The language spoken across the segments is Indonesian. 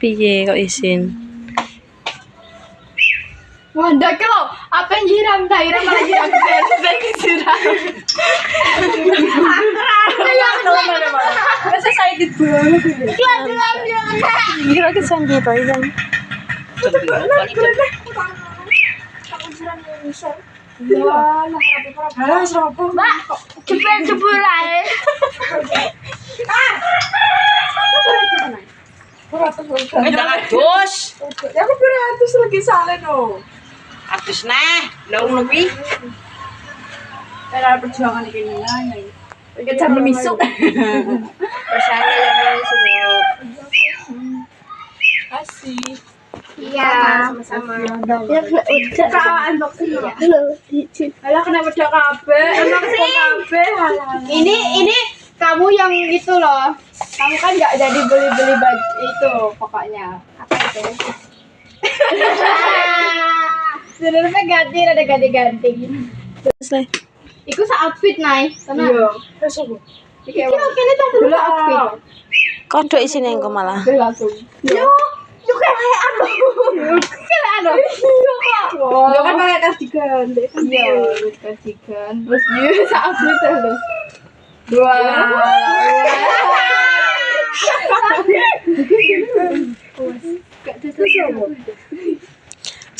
Piye kok izin? Wanda ke lo, apa yang jiram daerah malah jiram dari jiram. Masa saya gitu. Kira kesang gitu ya. Mbak, cepet aja. Jangan dus. Ya aku beratus lagi salah no. Atus nah, laung lebih. Era perjuangan ini nanya. Kita memisuk. Rasanya yang semua. Kasih. Iya, sama-sama. Ya udah unboxing ya. Alah kenapa udah kabeh? Unboxing kabeh. Ini kamu yang itu loh. Kamu kan nggak jadi beli-beli baju itu pokoknya. Apa itu? Sebenarnya ganti. Selesai. Iku sa outfit naik. Iya. Terus aku. Iki kene tak dulu outfit. Kondo isin engko malah. Langsung. Yo kayak anu. Kayak anu. Yo kan pakai cardigan. Iya, cardigan. Terus dia sa outfit lho. Dua.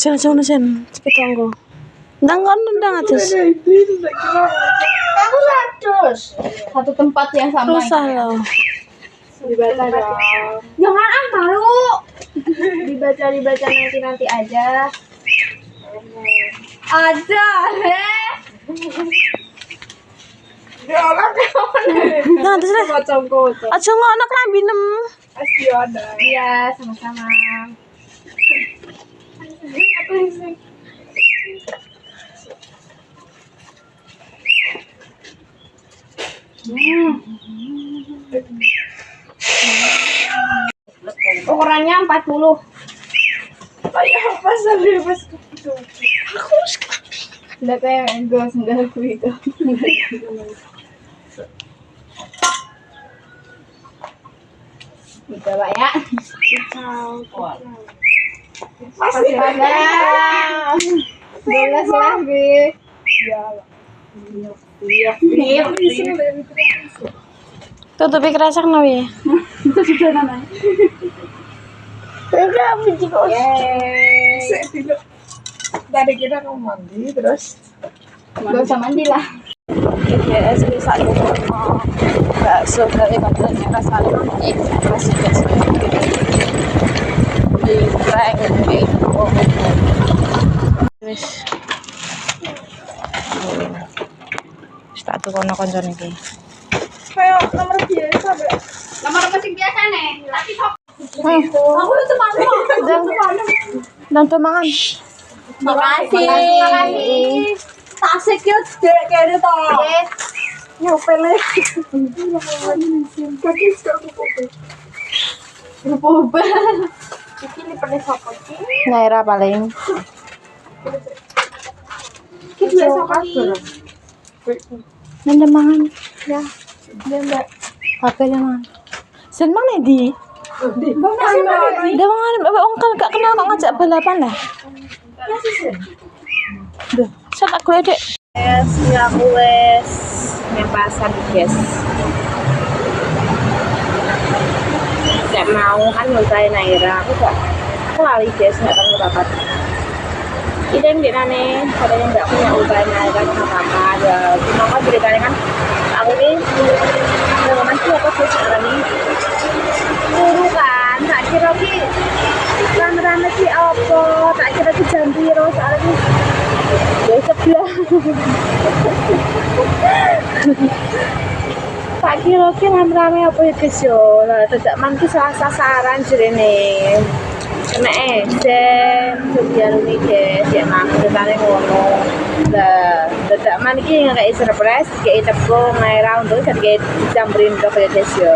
Sen cepet tunggu. Ndang atus. Kamu satu tempat yang sama. Susah loh. Dibaca dong. Jangan malu. Dibaca nanti aja. Ada, Nah, terus deh. Macam-macam. Aja ngono klambi nem. Pasti ada. Iya, sama-sama. Apa sih? Ukurannya 40. Kayak apa sih pas itu? Udah kayak gue sendalku itu. Gitu Pak ya. Masih ada. Boleh lagi. Iya. Tutupi kerasak no ya. Itu sudah namanya. Enggak benci kok. Dari kita kamu mandi terus Gak usah mandi lah. Ya, sebisa itu bakso dari badannya rasanya masih biasa di prank gitu. Wis tak tuh kono konco iki. kayak nomor biasa Mbak. Nomor mesin biasa nih. Tapi sok. Aku itu mana? Dan tuh mangan. Makasih. Tasik ya dek kene to. Nyopele. Kaki sekali. Berubah. Ini pernah sokot. Naira paling. Kita dua sokot. Nanda mangan. Ya. Dia Mbak. Apa mangan? Sen mana di? Dia mangan. Orang kan gak kenal kok ngajak balapan lah. Duh, saya tak kuliah dek. Ya aku wes ngepasan guys. Gak mau kan mulai Naira, aku lali guys nggak tahu rapat. Ini yang dinane katanya nggak punya ubah Naira nggak apa-apa. Ya cuma kan ceritanya kan aku ini dengan sih apa sih sekarang ini guru kan, tak kira ki rame-rame sih apa, tak kira ki jam biru soalnya ki ya sebelah. Tak kira ki rame-rame apa ya guys yo, lah tidak mangki salah sasaran jerene. Kena esen, biar ini guys, ya mang ceritanya ngono. Lah, tidak mangki kayak surprise, kayak tepung, Naira untuk kayak dicampurin dok ya guys yo.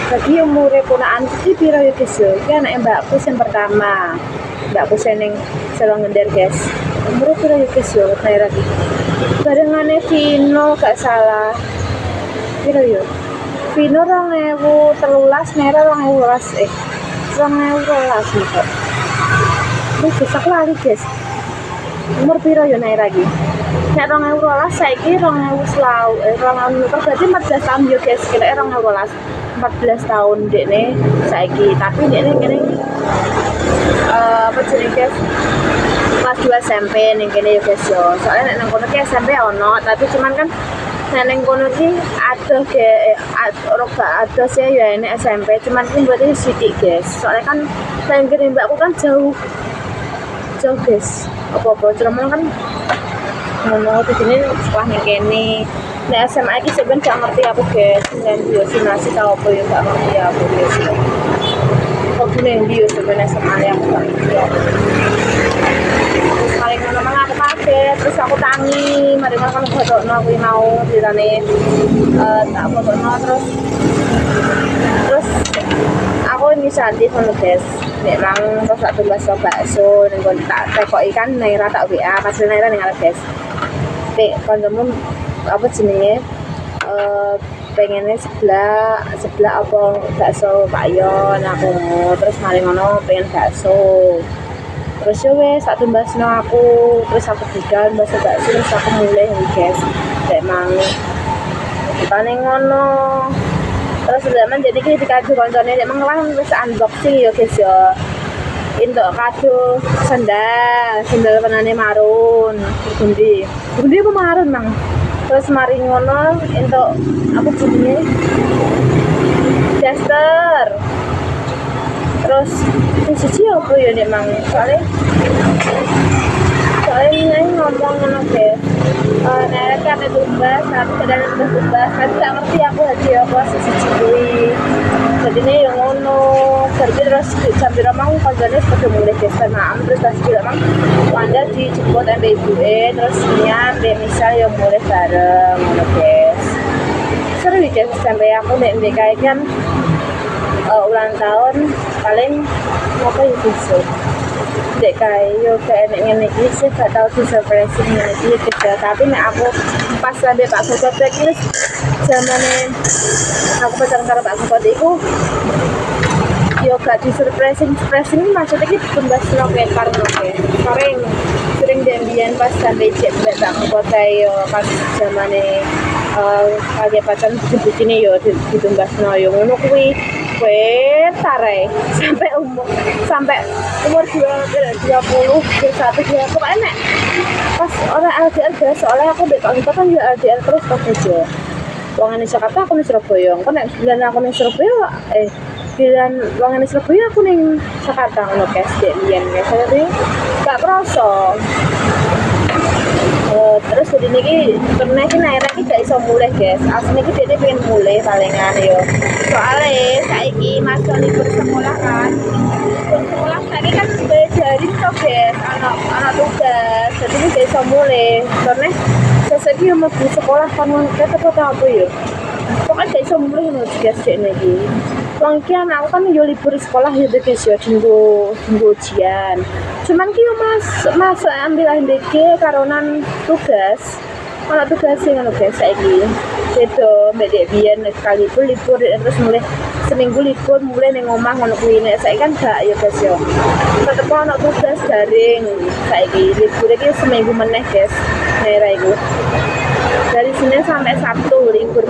Bagi umure punaan iki piro ya guys yo? Iki anake mbakku yang pertama. Mbakku seneng selong ngender guys. Umure piro ya guys yo Naira iki? Barengane Vino gak salah. piro yo? Vino 2013, Nera 2012 2012 kok. Wis aku lali, guys. Umur piro yo Nera iki? Nek 2012 saiki 2000 berarti 14 tahun yo guys. Kira 2012 14 tahun dekne saiki, tapi dekne kene apa jenenge guys? Kelas 2 SMP ning kene yo guys yo. Soalnya nek nang kono ki SMP ono, tapi cuman kan ning kono ki adoh ge adoh sih ya ini SMP, cuman ki berarti sithik guys. Soalnya kan nang kene mbakku kan jauh guys. Apa-apa cuman kan ngono di sini sekolah ning kene. Nek SMA iki sebenarnya gak ngerti aku guys, nang biosimasi tau apa ya gak ngerti aku guys. Kok nang bio sebenarnya SMA aku gak ngerti. Terus paling ngono aku kaget, terus aku tangi, mari kan fotokno aku mau dirane tak fotokno terus aku inisiatif ngono guys. Nek mang terus tak tumbas bakso ning kon tak tekoki kan Naira tak WA, pas Naira ning arep guys. Nek kancamu apa jenenge pengennya sebelah apa bakso Pak Yon aku terus mari ngono pengen bakso terus ya wes tak tumbasno aku terus aku budal bakso terus aku mulai guys emang kita ngono terus zaman jadi kita kado koncone emang lah wis unboxing ya guys ya untuk kado sandal warnane marun bundi apa marun mang terus mari ngono untuk apa jenenge daster terus siji apa ya nek mang soalnya ini ngomong ngono guys nek kan tumbas tapi kadang tumbas tapi gak ngerti aku hadiah apa siji kuwi jadi ini yang ngono terus sambil mang kancane seperti mulai daster maam terus pas juga mang wanda dijemput ambek ibuke terus niat misal yang mulai bareng ngono guys seru guys sampai aku nek kae kan ulang tahun paling apa ya besok dek kae yo kayak ngene iki sih gak tau di surprise ngene iki guys tapi nek aku pas sampe Pak Sobat iki zamane aku pacaran karo Pak Sobat iku yo gak di surprise maksudnya iki tumbasno kayak karno sering janjian pas sampai cek Pak Sobat yo pas zamane kage pacaran bucine yo ditumbasno yo ngono kuwi tarai sampai umur 20 ke 1 dia aku enak pas orang LDR guys soalnya aku betul kan juga LDR terus pas aja uang ini Jakarta aku nih Surabaya kan nek bulan aku nih Surabaya bulan uang ini Surabaya aku nih Jakarta ngono guys dek guys jadi gak kerasa terus jadi ini pernah ini Naira ini gak bisa mulai guys aslinya ini dia pengen mulai palingan yo soalnya saiki masuk libur sekolah kan sekolah saiki kan belajarin tuh guys anak tugas jadi ini gak bisa mulai karena sesuatu yang mau di sekolah kan kita tahu apa ya pokoknya gak bisa mulai nih guys lagi Langkian aku kan yo libur sekolah ya guys ya tunggu ujian. Cuman ki mas ambil ndek karonan tugas. Ana tugas sing ngono guys saiki. Sedo mbek dek biyen sekali libur terus mulai seminggu libur mulai ning omah ngono kuwi nek saiki kan gak ya guys ya. Tetep ana tugas daring saiki libur iki seminggu meneh guys. Daerah iku. Dari Senin sampai Sabtu libur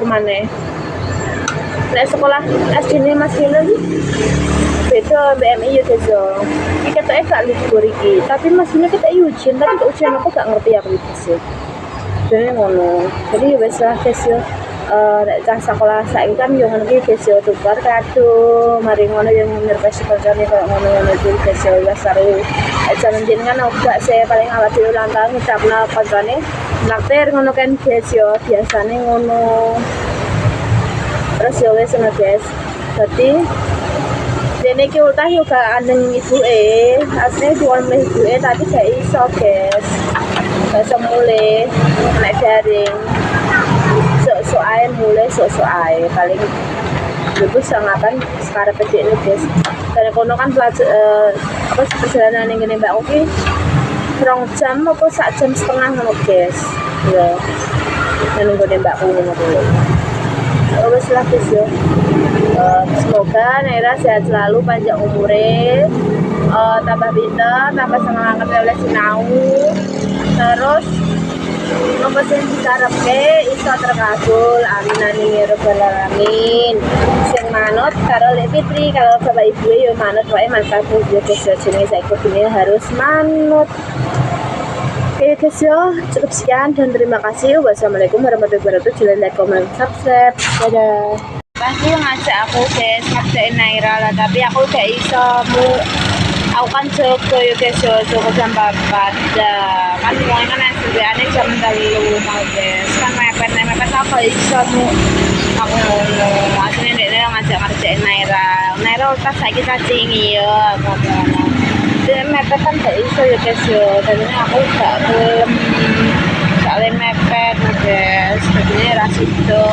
maneh. Nek sekolah SD ini masih lagi beda BMI ya guys ya ini katanya gak libur iki tapi masihnya kita ujian tapi untuk ujian aku gak ngerti aku itu sih jadi ngono jadi ya wes lah guys ya nek sekolah saya kan yang ngono guys ya tukar kado mari ngono yang ngerpesi kerjanya kayak ngono gitu guys ya wes seru jalan jenengan aku gak saya paling awal di ulang tahun ngucapna kancane naktir ngono kan guys ya biasanya ngono terus ya wes ngono guys jadi dene ki ultah yo gak andeng ibuke asline jual meh ibuke tapi gak iso guys gak iso mulai nek daring sok ae mulai sok ae paling ibu sangakan sekarang pedek nih guys dari kono kan apa perjalanan yang gini mbak Oki 2 jam apa 1,5 jam ngono guys ya nunggu mbakku ngono dulu. Wes lah guys yo. Semoga Naira sehat selalu, panjang umure, tambah pinter, tambah semangat oleh sinau. Terus nopo sing dikarepke iso terkabul, amin amin ya rabbal alamin. Sing manut karo Lek Fitri, kalau bapak ibu yo manut wae mantap yo guys yo, jenenge saiki kudune harus manut. Oke guys yo, cukup sekian dan terima kasih. Wassalamualaikum warahmatullahi wabarakatuh. Jangan like, comment, subscribe. Dadah. Pasti ngajak aku guys ngerjain Naira lah, tapi aku gak iso aku kan Joko ya guys yo, Joko jam 4 kan semuanya kan sediaannya jam 3 mau guys kan mepet aku iso aku ngono aslinya dia ngajak ngerjain Naira utak saiki cacing ya ngono dia mepet kan gak iso ya guys yo, dan ini aku gak belum soalnya mepet guys, jadinya rasido.